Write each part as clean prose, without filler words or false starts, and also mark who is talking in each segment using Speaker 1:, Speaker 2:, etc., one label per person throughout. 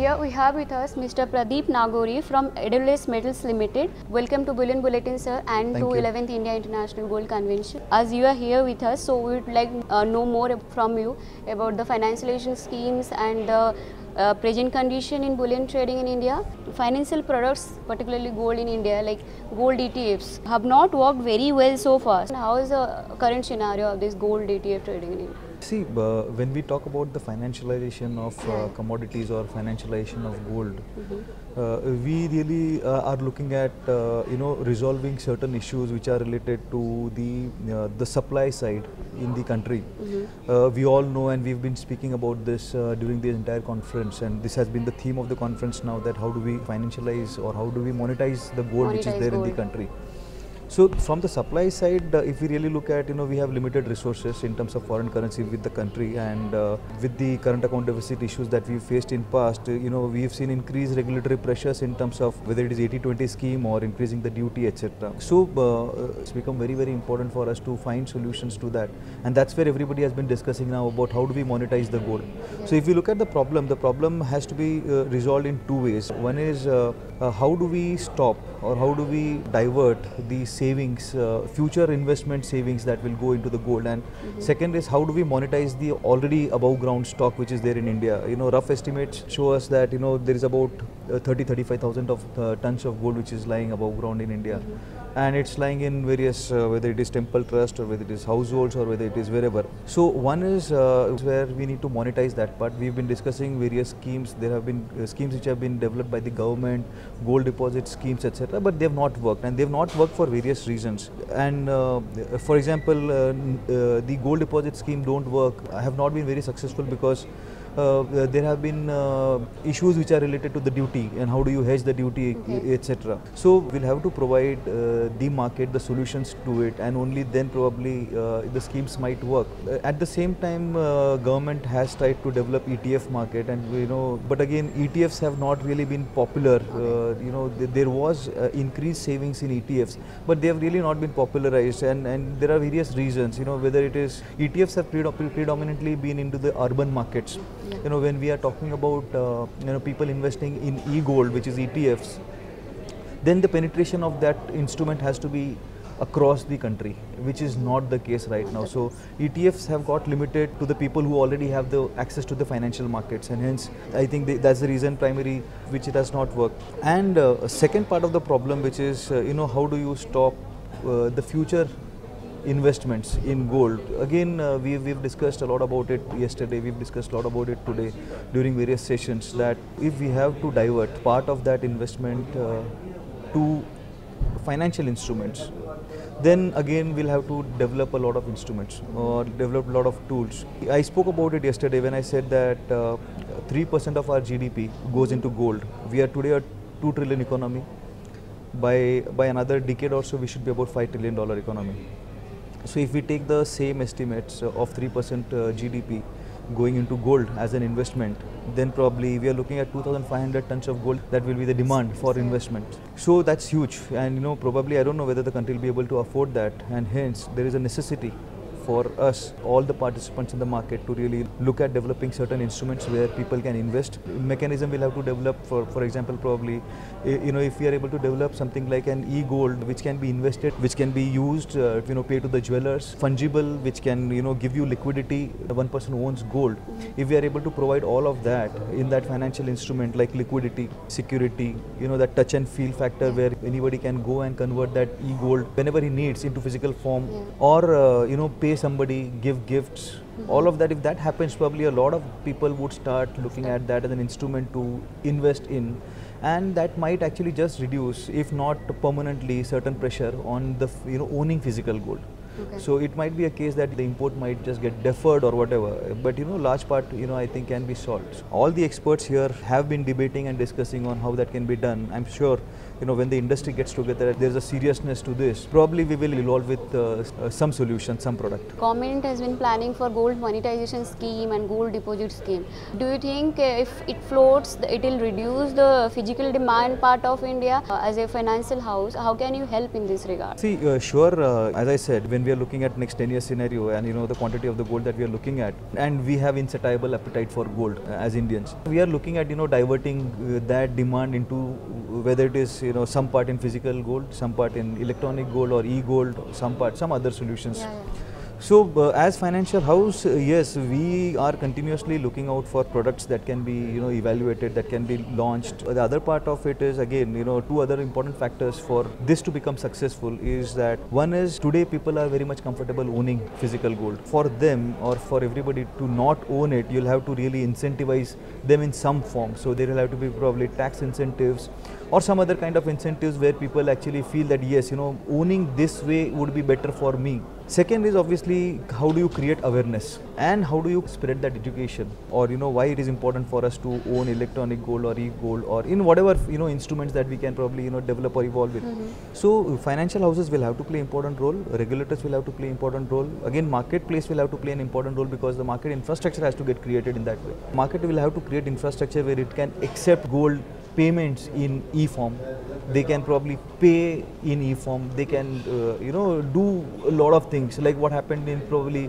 Speaker 1: Here we have with us Mr. Pradeep Nagori from Edelweiss Metals Limited. Welcome to Bullion Bulletin, sir, and
Speaker 2: Thank
Speaker 1: to
Speaker 2: you.
Speaker 1: 11th India International Gold Convention. As you are here with us, so we would like know more from you about the financialization schemes and the present condition in bullion trading in India. Financial products, particularly gold in India, like gold ETFs, have not worked very well so far. How is the current scenario of this gold ETF trading in India?
Speaker 2: See, when we talk about the financialization of commodities or financialization of gold, we really are looking at resolving certain issues which are related to the supply side in the country. We all know, and we've been speaking about this during the entire conference, and this has been the theme of the conference now, that how do we financialize or how do we monetize the gold which is there in the country. So from the supply side, if we really look at, we have limited resources in terms of foreign currency with the country, and with the current account deficit issues that we've faced in past, we've seen increased regulatory pressures in terms of whether it is 80-20 scheme or increasing the duty, etc. So it's become very, very important for us to find solutions to that, and that's where everybody has been discussing now about how do we monetize the gold. So if you look at the problem has to be resolved in two ways. One is how do we stop or how do we divert the savings, future investment savings that will go into the gold, and second is how do we monetize the already above ground stock which is there in India. Rough estimates show us that there is about 30-35,000 of tons of gold which is lying above ground in India, and it's lying in various whether it is temple trust or whether it is households or whether it is wherever. So one is where we need to monetize that part. We've been discussing various schemes. There have been schemes which have been developed by the government, gold deposit schemes, etc., but they have not worked, and they have not worked for various reasons. And for example, the gold deposit scheme don't work, have not been very successful because there have been issues which are related to the duty and how do you hedge the duty, etc. So we'll have to provide the market the solutions to it, and only then probably the schemes might work. At the same time, government has tried to develop ETF market, and but again ETFs have not really been popular. There was increased savings in ETFs, but they have really not been popularized, and there are various reasons. Whether it is ETFs have predominantly been into the urban markets. When we are talking about people investing in e-gold, which is ETFs, then the penetration of that instrument has to be across the country, which is not the case right now. So ETFs have got limited to the people who already have the access to the financial markets, and hence I think that's the reason primary which it has not worked. And second part of the problem, which is how do you stop the future investments in gold. Again, we've discussed a lot about it yesterday, we've discussed a lot about it today during various sessions, that if we have to divert part of that investment to financial instruments, then again we'll have to develop a lot of instruments or develop a lot of tools. I spoke about it yesterday when I said that 3% of our GDP goes into gold. We are today a $2 trillion economy. By another decade or so, we should be about $5 trillion economy. So if we take the same estimates of 3% GDP going into gold as an investment, then probably we are looking at 2,500 tons of gold. That will be the demand for investment. So that's huge, and probably I don't know whether the country will be able to afford that, and hence there is a necessity for us, all the participants in the market, to really look at developing certain instruments where people can invest. Mechanism will have to develop, for example, probably, if we are able to develop something like an e-gold which can be invested, which can be used, pay to the jewelers, fungible, which can, give you liquidity. One person who owns gold. If we are able to provide all of that in that financial instrument, like liquidity, security, that touch and feel factor where anybody can go and convert that e-gold whenever he needs into physical form, or, pay somebody, give gifts, all of that. If that happens, probably a lot of people would start looking at that as an instrument to invest in, and that might actually just reduce, if not permanently, certain pressure on the owning physical gold. So it might be a case that the import might just get deferred or whatever, but large part I think can be solved. All the experts here have been debating and discussing on how that can be done. I'm sure when the industry gets together, there's a seriousness to this. Probably we will evolve with some solution, some product.
Speaker 1: Government has been planning for gold monetization scheme and gold deposit scheme. Do you think if it floats, it will reduce the physical demand part of India as a financial house? How can you help in this regard?
Speaker 2: See, sure, as I said, when we are looking at next 10 year scenario and the quantity of the gold that we are looking at, and we have insatiable appetite for gold as Indians, we are looking at diverting that demand into whether it is some part in physical gold, some part in electronic gold or e-gold, some other solutions.
Speaker 1: Yeah.
Speaker 2: So as financial house, yes, we are continuously looking out for products that can be evaluated, that can be launched. The other part of it is, again, two other important factors for this to become successful is that one is today people are very much comfortable owning physical gold. For them or for everybody to not own it, you'll have to really incentivize them in some form. So there will have to be probably tax incentives or some other kind of incentives where people actually feel that yes, owning this way would be better for me. Second is obviously how do you create awareness and how do you spread that education, or why it is important for us to own electronic gold or e-gold or in whatever instruments that we can probably develop or evolve with. So financial houses will have to play important role, regulators will have to play important role, again marketplace will have to play an important role because the market infrastructure has to get created in that way. Market will have to create infrastructure where it can accept gold payments in e-form. They can probably pay in e-form. They can do a lot of things like what happened in probably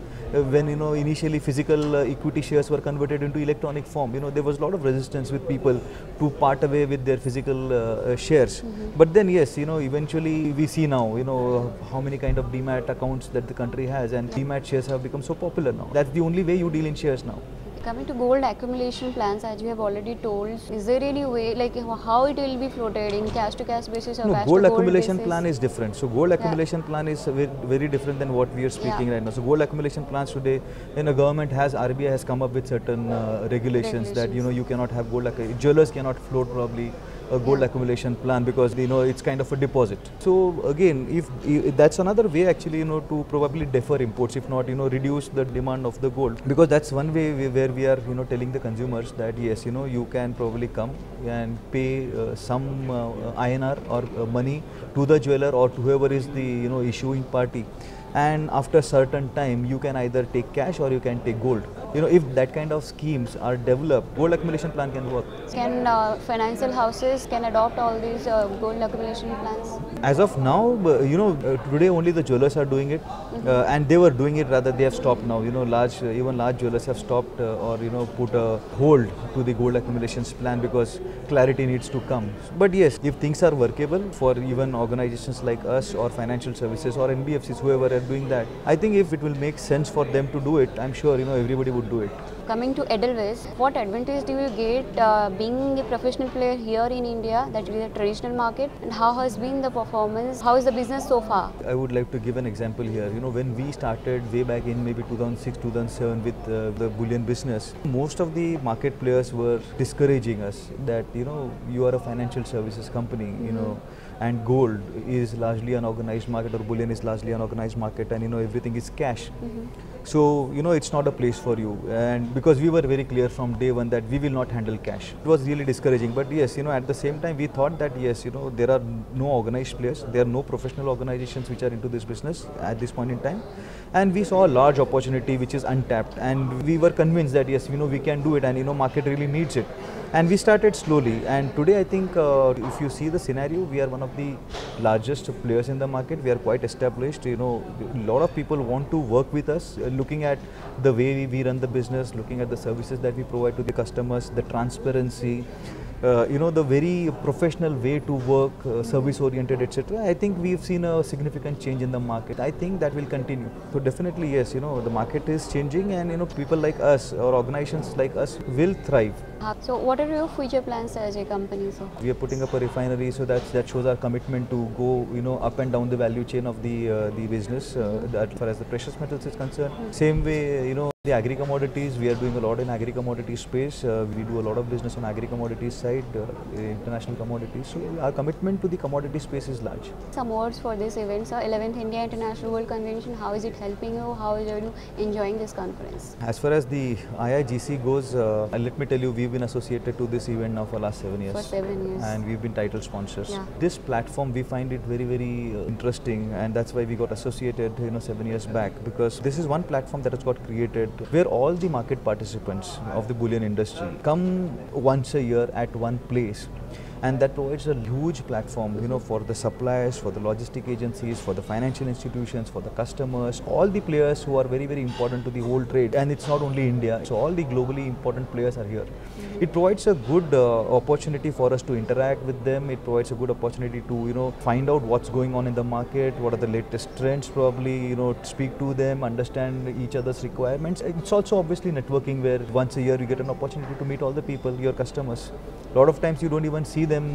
Speaker 2: when initially physical equity shares were converted into electronic form. There was a lot of resistance with people to part away with their physical shares. But then yes, eventually we see now how many kind of demat accounts that the country has, and demat shares have become so popular now. That's the only way you deal in shares now.
Speaker 1: Coming to gold accumulation plans, as you have already told, is there any way, like how it will be floated in cash to cash basis or cash to gold
Speaker 2: accumulation
Speaker 1: basis?
Speaker 2: plan is different. So gold accumulation plan is very different than what we are speaking right now. So gold accumulation plans today, government has, RBI has come up with certain regulations that you cannot have gold, jewelers cannot float probably a gold accumulation plan because it's kind of a deposit. So again, if that's another way actually to probably defer imports, if not reduce the demand of the gold, because that's one way where we are telling the consumers that yes, you can probably come and pay some INR or money to the jeweler or to whoever is the issuing party, and after certain time you can either take cash or you can take gold. If that kind of schemes are developed, gold accumulation plan can work.
Speaker 1: Can financial houses can adopt all these gold accumulation plans?
Speaker 2: As of now, today only the jewelers are doing it, and they were doing it, rather they have stopped now. Even large jewelers have stopped or put a hold to the gold accumulations plan because clarity needs to come. But yes, if things are workable for even organizations like us or financial services or NBFCs, whoever are doing that, I think if it will make sense for them to do it, I'm sure everybody would do it.
Speaker 1: Coming to Edelweiss, what advantage do you get being a professional player here in India, that is a traditional market, and how has been the performance? How is the business so far?
Speaker 2: I would like to give an example here. When we started way back in maybe 2006, 2007 with the bullion business, most of the market players were discouraging us that you are a financial services company, and gold is largely an organized market, or bullion is largely an organized market, and everything is cash. So it's not a place for you, and because we were very clear from day one that we will not handle cash. It was really discouraging, but yes, at the same time we thought that yes, there are no organized players, there are no professional organizations which are into this business at this point in time, and we saw a large opportunity which is untapped, and we were convinced that yes, we can do it, and market really needs it. And we started slowly, and today I think if you see the scenario, we are one of the largest players in the market. We are quite established. A lot of people want to work with us, looking at the way we run the business, looking at the services that we provide to the customers, the transparency, the very professional way to work, service oriented, etc. I think we've seen a significant change in the market. I think that will continue. So definitely yes, the market is changing, and people like us or organizations like us will thrive.
Speaker 1: So what are your future plans as a company? So
Speaker 2: we are putting up a refinery, so that shows our commitment to go up and down the value chain of the business, as far as the precious metals is concerned. Same way The agri-commodities, we are doing a lot in agri-commodity space. We do a lot of business on agri-commodities side, international commodities. So our commitment to the commodity space is large.
Speaker 1: Some words for this event, sir. 11th India International World Convention. How is it helping you? How are you enjoying this conference?
Speaker 2: As far as the IIGC goes, let me tell you, we've been associated to this event now for last 7 years.
Speaker 1: For 7 years.
Speaker 2: And we've been title sponsors.
Speaker 1: Yeah.
Speaker 2: This platform, we find it very, very interesting, and that's why we got associated, 7 years back, because this is one platform that has got created where all the market participants of the bullion industry come once a year at one place. And that provides a huge platform, for the suppliers, for the logistic agencies, for the financial institutions, for the customers, all the players who are very, very important to the whole trade. And it's not only India, so all the globally important players are here. It provides a good opportunity for us to interact with them. It provides a good opportunity to, find out what's going on in the market, what are the latest trends probably, speak to them, understand each other's requirements. It's also obviously networking, where once a year you get an opportunity to meet all the people, your customers. A lot of times you don't even see them,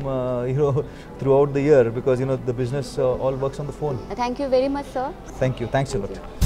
Speaker 2: throughout the year, because the business all works on the phone.
Speaker 1: Thank you very much, sir.
Speaker 2: Thank you. Thanks a lot.